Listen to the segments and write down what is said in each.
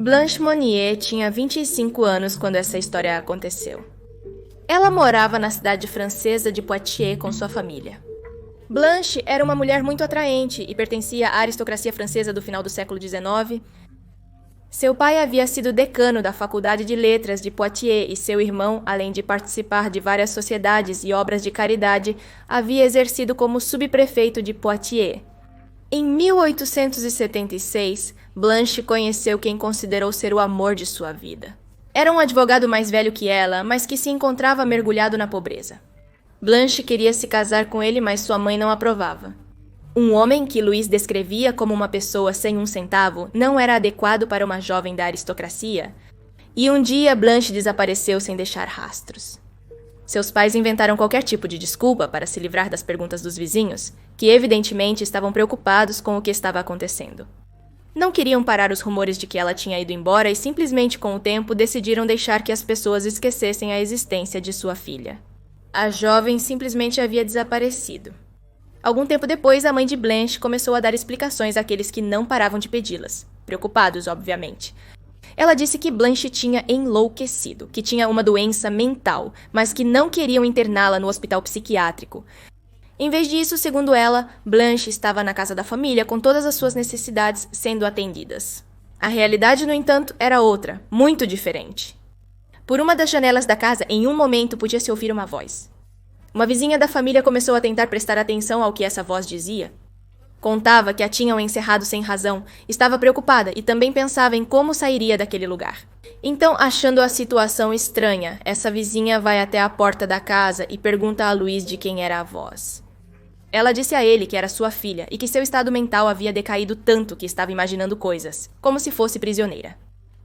Blanche Monnier tinha 25 anos quando essa história aconteceu. Ela morava na cidade francesa de Poitiers com sua família. Blanche era uma mulher muito atraente e pertencia à aristocracia francesa do final do século XIX. Seu pai havia sido decano da Faculdade de Letras de Poitiers e seu irmão, além de participar de várias sociedades e obras de caridade, havia exercido como subprefeito de Poitiers. Em 1876, Blanche conheceu quem considerou ser o amor de sua vida. Era um advogado mais velho que ela, mas que se encontrava mergulhado na pobreza. Blanche queria se casar com ele, mas sua mãe não aprovava. Um homem que Louis descrevia como uma pessoa sem um centavo não era adequado para uma jovem da aristocracia. E um dia Blanche desapareceu sem deixar rastros. Seus pais inventaram qualquer tipo de desculpa para se livrar das perguntas dos vizinhos, que evidentemente estavam preocupados com o que estava acontecendo. Não queriam parar os rumores de que ela tinha ido embora e simplesmente com o tempo decidiram deixar que as pessoas esquecessem a existência de sua filha. A jovem simplesmente havia desaparecido. Algum tempo depois, a mãe de Blanche começou a dar explicações àqueles que não paravam de pedi-las, preocupados, obviamente. Ela disse que Blanche tinha enlouquecido, que tinha uma doença mental, mas que não queriam interná-la no hospital psiquiátrico. Em vez disso, segundo ela, Blanche estava na casa da família com todas as suas necessidades sendo atendidas. A realidade, no entanto, era outra, muito diferente. Por uma das janelas da casa, em um momento, podia-se ouvir uma voz. Uma vizinha da família começou a tentar prestar atenção ao que essa voz dizia. Contava que a tinham encerrado sem razão, estava preocupada e também pensava em como sairia daquele lugar. Então, achando a situação estranha, essa vizinha vai até a porta da casa e pergunta a Louis de quem era a voz. Ela disse a ele que era sua filha e que seu estado mental havia decaído tanto que estava imaginando coisas, como se fosse prisioneira.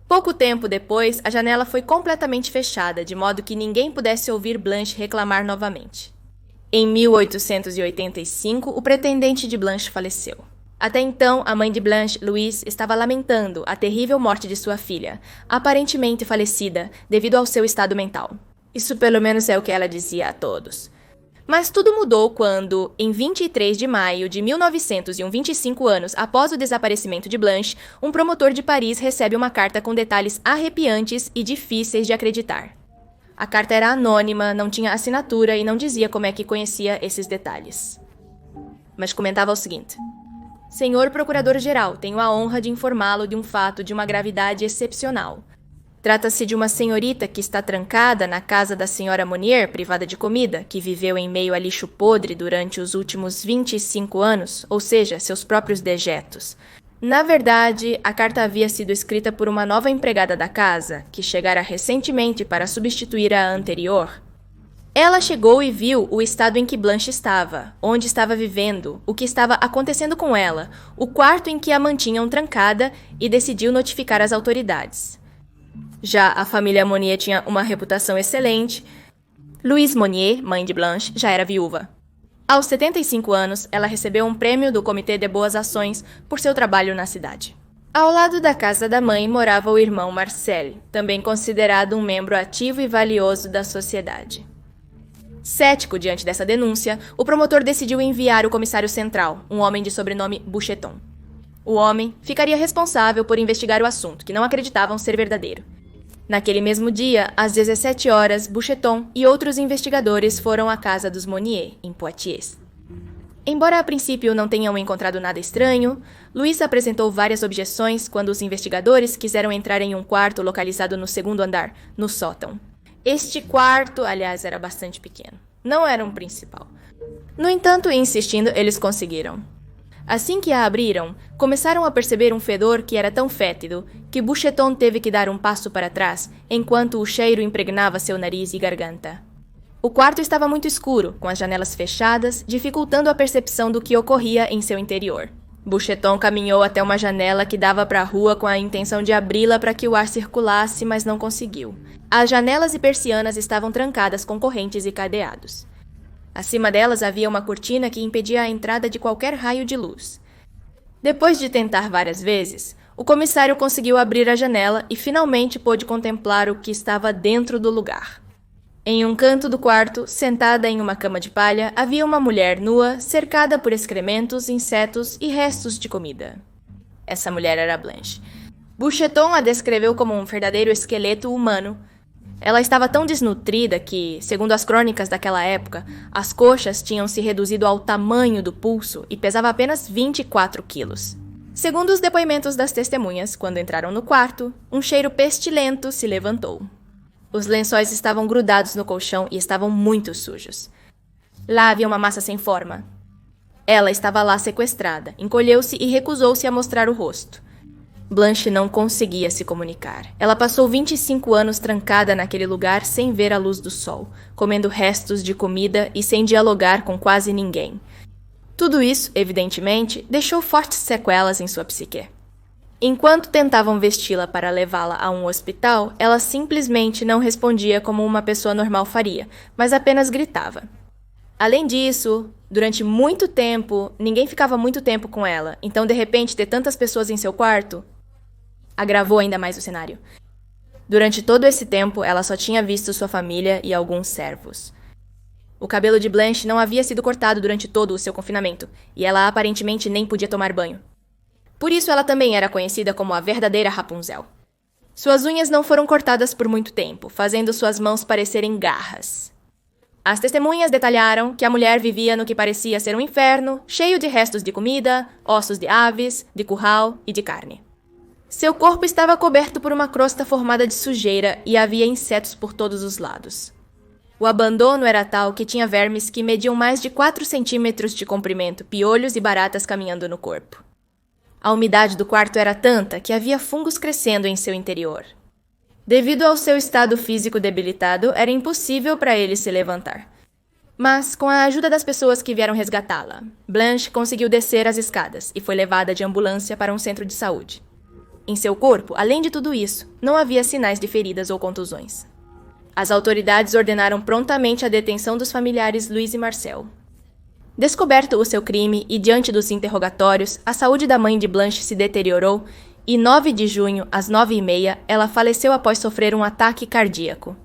Pouco tempo depois, a janela foi completamente fechada, de modo que ninguém pudesse ouvir Blanche reclamar novamente. Em 1885, o pretendente de Blanche faleceu. Até então, a mãe de Blanche, Louise, estava lamentando a terrível morte de sua filha, aparentemente falecida devido ao seu estado mental. Isso pelo menos é o que ela dizia a todos. Mas tudo mudou quando, em 23 de maio de 1925 anos após o desaparecimento de Blanche, um promotor de Paris recebe uma carta com detalhes arrepiantes e difíceis de acreditar. A carta era anônima, não tinha assinatura e não dizia como é que conhecia esses detalhes. Mas comentava o seguinte: Senhor Procurador-Geral, tenho a honra de informá-lo de um fato de uma gravidade excepcional. Trata-se de uma senhorita que está trancada na casa da senhora Monnier, privada de comida, que viveu em meio a lixo podre durante os últimos 25 anos, ou seja, seus próprios dejetos. Na verdade, a carta havia sido escrita por uma nova empregada da casa, que chegara recentemente para substituir a anterior. Ela chegou e viu o estado em que Blanche estava, onde estava vivendo, o que estava acontecendo com ela, o quarto em que a mantinham trancada e decidiu notificar as autoridades. Já a família Monnier tinha uma reputação excelente. Louise Monnier, mãe de Blanche, já era viúva. Aos 75 anos, ela recebeu um prêmio do Comitê de Boas Ações por seu trabalho na cidade. Ao lado da casa da mãe morava o irmão Marcel, também considerado um membro ativo e valioso da sociedade. Cético diante dessa denúncia, o promotor decidiu enviar o comissário central, um homem de sobrenome Boucheton. O homem ficaria responsável por investigar o assunto, que não acreditavam ser verdadeiro. Naquele mesmo dia, às 17 horas, Boucheton e outros investigadores foram à casa dos Monnier, em Poitiers. Embora a princípio não tenham encontrado nada estranho, Louis apresentou várias objeções quando os investigadores quiseram entrar em um quarto localizado no segundo andar, no sótão. Este quarto, aliás, era bastante pequeno. Não era um principal. No entanto, insistindo, eles conseguiram. Assim que a abriram, começaram a perceber um fedor que era tão fétido que Boucheton teve que dar um passo para trás enquanto o cheiro impregnava seu nariz e garganta. O quarto estava muito escuro, com as janelas fechadas, dificultando a percepção do que ocorria em seu interior. Boucheton caminhou até uma janela que dava para a rua com a intenção de abri-la para que o ar circulasse, mas não conseguiu. As janelas e persianas estavam trancadas com correntes e cadeados. Acima delas havia uma cortina que impedia a entrada de qualquer raio de luz. Depois de tentar várias vezes, o comissário conseguiu abrir a janela e finalmente pôde contemplar o que estava dentro do lugar. Em um canto do quarto, sentada em uma cama de palha, havia uma mulher nua, cercada por excrementos, insetos e restos de comida. Essa mulher era Blanche. Boucheton a descreveu como um verdadeiro esqueleto humano. Ela estava tão desnutrida que, segundo as crônicas daquela época, as coxas tinham se reduzido ao tamanho do pulso e pesava apenas 24 quilos. Segundo os depoimentos das testemunhas, quando entraram no quarto, um cheiro pestilento se levantou. Os lençóis estavam grudados no colchão e estavam muito sujos. Lá havia uma massa sem forma. Ela estava lá sequestrada, encolheu-se e recusou-se a mostrar o rosto. Blanche não conseguia se comunicar. Ela passou 25 anos trancada naquele lugar sem ver a luz do sol, comendo restos de comida e sem dialogar com quase ninguém. Tudo isso, evidentemente, deixou fortes sequelas em sua psique. Enquanto tentavam vesti-la para levá-la a um hospital, ela simplesmente não respondia como uma pessoa normal faria, mas apenas gritava. Além disso, durante muito tempo, ninguém ficava muito tempo com ela, então de repente ter tantas pessoas em seu quarto agravou ainda mais o cenário. Durante todo esse tempo, ela só tinha visto sua família e alguns servos. O cabelo de Blanche não havia sido cortado durante todo o seu confinamento, e ela aparentemente nem podia tomar banho. Por isso ela também era conhecida como a verdadeira Rapunzel. Suas unhas não foram cortadas por muito tempo, fazendo suas mãos parecerem garras. As testemunhas detalharam que a mulher vivia no que parecia ser um inferno, cheio de restos de comida, ossos de aves, de curral e de carne. Seu corpo estava coberto por uma crosta formada de sujeira e havia insetos por todos os lados. O abandono era tal que tinha vermes que mediam mais de 4 centímetros de comprimento, piolhos e baratas caminhando no corpo. A umidade do quarto era tanta que havia fungos crescendo em seu interior. Devido ao seu estado físico debilitado, era impossível para ele se levantar. Mas, com a ajuda das pessoas que vieram resgatá-la, Blanche conseguiu descer as escadas e foi levada de ambulância para um centro de saúde. Em seu corpo, além de tudo isso, não havia sinais de feridas ou contusões. As autoridades ordenaram prontamente a detenção dos familiares Louise e Marcel. Descoberto o seu crime e diante dos interrogatórios, a saúde da mãe de Blanche se deteriorou e 9 de junho, às 9h30, ela faleceu após sofrer um ataque cardíaco.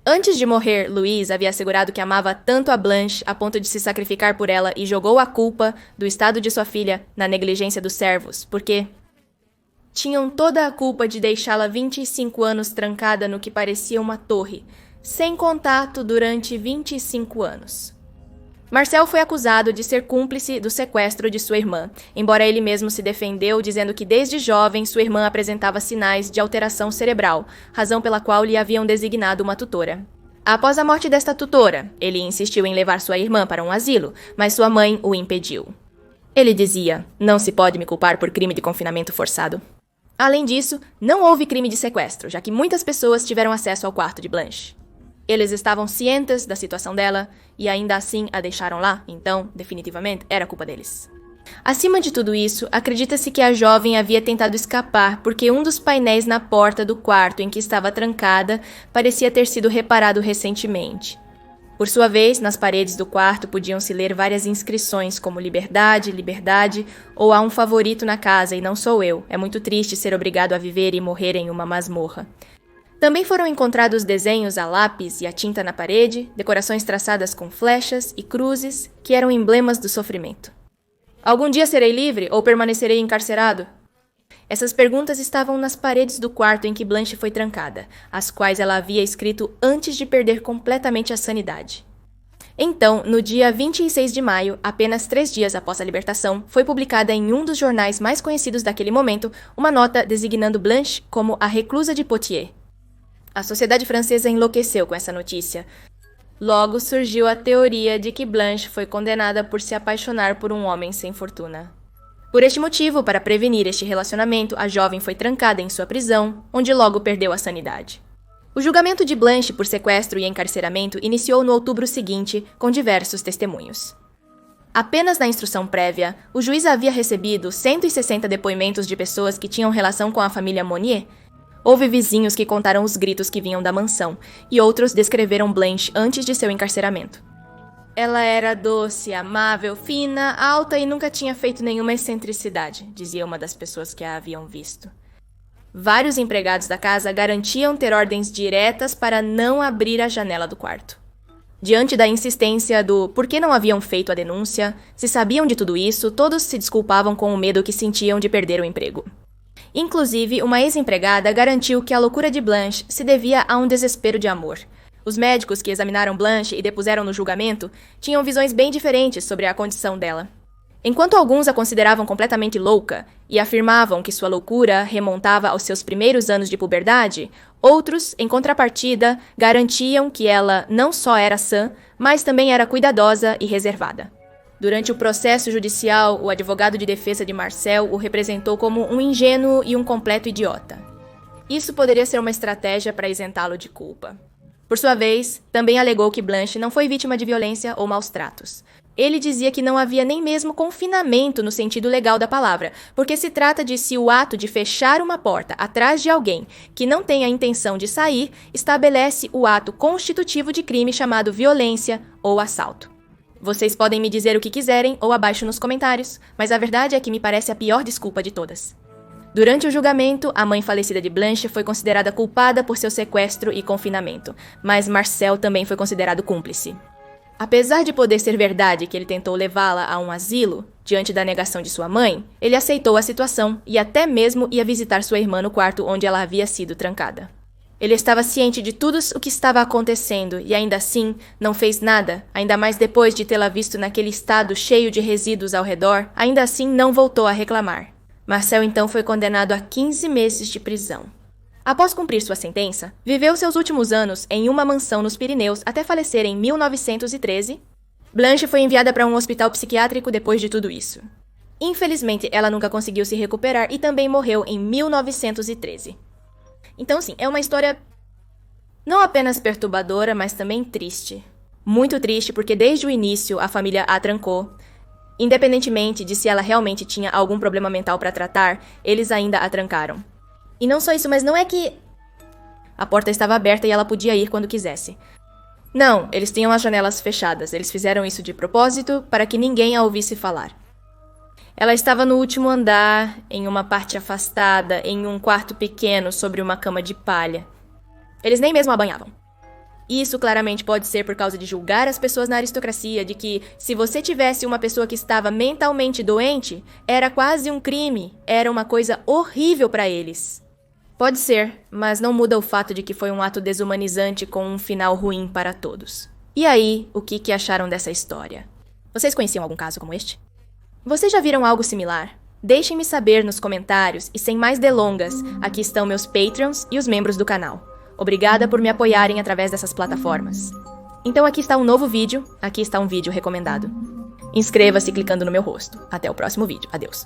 Antes de morrer, Louise havia assegurado que amava tanto a Blanche a ponto de se sacrificar por ela e jogou a culpa do estado de sua filha na negligência dos servos, porque tinham toda a culpa de deixá-la 25 anos trancada no que parecia uma torre, sem contato durante 25 anos. Marcel foi acusado de ser cúmplice do sequestro de sua irmã, embora ele mesmo se defendeu dizendo que desde jovem sua irmã apresentava sinais de alteração cerebral, razão pela qual lhe haviam designado uma tutora. Após a morte desta tutora, ele insistiu em levar sua irmã para um asilo, mas sua mãe o impediu. Ele dizia: "Não se pode me culpar por crime de confinamento forçado." Além disso, não houve crime de sequestro, já que muitas pessoas tiveram acesso ao quarto de Blanche. Eles estavam cientes da situação dela e ainda assim a deixaram lá, então, definitivamente, era culpa deles. Acima de tudo isso, acredita-se que a jovem havia tentado escapar porque um dos painéis na porta do quarto em que estava trancada parecia ter sido reparado recentemente. Por sua vez, nas paredes do quarto podiam-se ler várias inscrições como liberdade, liberdade ou há um favorito na casa e não sou eu. É muito triste ser obrigado a viver e morrer em uma masmorra. Também foram encontrados desenhos a lápis e a tinta na parede, decorações traçadas com flechas e cruzes que eram emblemas do sofrimento. Algum dia serei livre ou permanecerei encarcerado? Essas perguntas estavam nas paredes do quarto em que Blanche foi trancada, as quais ela havia escrito antes de perder completamente a sanidade. Então, no dia 26 de maio, apenas 3 dias após a libertação, foi publicada em um dos jornais mais conhecidos daquele momento uma nota designando Blanche como a reclusa de Poitiers. A sociedade francesa enlouqueceu com essa notícia. Logo surgiu a teoria de que Blanche foi condenada por se apaixonar por um homem sem fortuna. Por este motivo, para prevenir este relacionamento, a jovem foi trancada em sua prisão, onde logo perdeu a sanidade. O julgamento de Blanche por sequestro e encarceramento iniciou no outubro seguinte, com diversos testemunhos. Apenas na instrução prévia, o juiz havia recebido 160 depoimentos de pessoas que tinham relação com a família Monnier. Houve vizinhos que contaram os gritos que vinham da mansão, e outros descreveram Blanche antes de seu encarceramento. Ela era doce, amável, fina, alta e nunca tinha feito nenhuma excentricidade, dizia uma das pessoas que a haviam visto. Vários empregados da casa garantiam ter ordens diretas para não abrir a janela do quarto. Diante da insistência do por que não haviam feito a denúncia, se sabiam de tudo isso, todos se desculpavam com o medo que sentiam de perder o emprego. Inclusive, uma ex-empregada garantiu que a loucura de Blanche se devia a um desespero de amor. Os médicos que examinaram Blanche e depuseram no julgamento tinham visões bem diferentes sobre a condição dela. Enquanto alguns a consideravam completamente louca e afirmavam que sua loucura remontava aos seus primeiros anos de puberdade, outros, em contrapartida, garantiam que ela não só era sã, mas também era cuidadosa e reservada. Durante o processo judicial, o advogado de defesa de Marcel o representou como um ingênuo e um completo idiota. Isso poderia ser uma estratégia para isentá-lo de culpa. Por sua vez, também alegou que Blanche não foi vítima de violência ou maus-tratos. Ele dizia que não havia nem mesmo confinamento no sentido legal da palavra, porque se trata de se o ato de fechar uma porta atrás de alguém que não tem a intenção de sair estabelece o ato constitutivo de crime chamado violência ou assalto. Vocês podem me dizer o que quiserem ou abaixo nos comentários, mas a verdade é que me parece a pior desculpa de todas. Durante o julgamento, a mãe falecida de Blanche foi considerada culpada por seu sequestro e confinamento, mas Marcel também foi considerado cúmplice. Apesar de poder ser verdade que ele tentou levá-la a um asilo, diante da negação de sua mãe, ele aceitou a situação e até mesmo ia visitar sua irmã no quarto onde ela havia sido trancada. Ele estava ciente de tudo o que estava acontecendo e ainda assim não fez nada, ainda mais depois de tê-la visto naquele estado cheio de resíduos ao redor, ainda assim não voltou a reclamar. Marcel então foi condenado a 15 meses de prisão. Após cumprir sua sentença, viveu seus últimos anos em uma mansão nos Pirineus até falecer em 1913. Blanche foi enviada para um hospital psiquiátrico depois de tudo isso. Infelizmente, ela nunca conseguiu se recuperar e também morreu em 1913. Então, sim, é uma história não apenas perturbadora, mas também triste. Muito triste porque desde o início a família a trancou. Independentemente de se ela realmente tinha algum problema mental para tratar, eles ainda a trancaram. E não só isso, mas não é que a porta estava aberta e ela podia ir quando quisesse. Não, eles tinham as janelas fechadas. Eles fizeram isso de propósito para que ninguém a ouvisse falar. Ela estava no último andar, em uma parte afastada, em um quarto pequeno sobre uma cama de palha. Eles nem mesmo a banhavam. Isso claramente pode ser por causa de julgar as pessoas na aristocracia, de que se você tivesse uma pessoa que estava mentalmente doente, era quase um crime, era uma coisa horrível para eles. Pode ser, mas não muda o fato de que foi um ato desumanizante com um final ruim para todos. E aí, o que acharam dessa história? Vocês conheciam algum caso como este? Vocês já viram algo similar? Deixem-me saber nos comentários e sem mais delongas, aqui estão meus Patreons e os membros do canal. Obrigada por me apoiarem através dessas plataformas. Então aqui está um novo vídeo, aqui está um vídeo recomendado. Inscreva-se clicando no meu rosto. Até o próximo vídeo. Adeus.